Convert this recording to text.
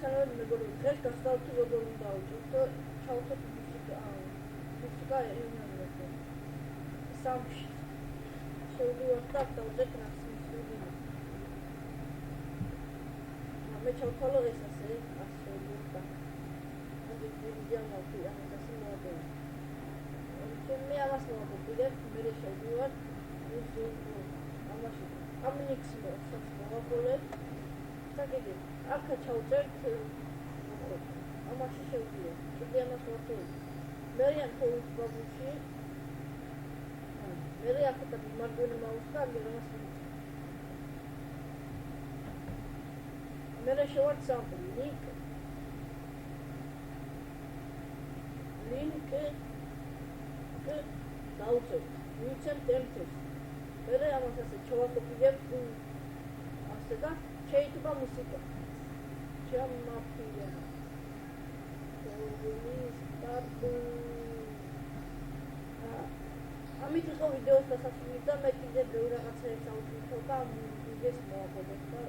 სანამ მეგობრებო, დღეს გასწავლთ როგორ უნდა ავჭოთ და ჩავხოთ მუსიკა ელემენტები. სამში შევდივართ და დავუძეთ რასის ვიდეო. მე ჩავთვალო ეს ასე შევდივართ. მოდი ვიდეო მოვიდა, ასე მოვიდა. მე ამას მოვიდა, მე შევდივართ ამაში. ამიქსი მოვაპოლებ. საგები, აქა ჩავწერთ ამაში შევდივართ. კიდე ამას მოვაპოლებ. მერიან ფოუს ბაბუში. მე აქა და მარჯვენა მაუსს და ამას მე შევართ სამპლი ლინკ დაუწევთ მივცემთ ემთეს მე ამას ასე ჩავაკოპირებ ასე და შეიძლება მუსიკა ჩამაფია ამით იყო ვიდეოს დასასრულს და მე კიდე ბევრ რაღაცებს ავწვით და ვიდეოს მოვაპოვებ და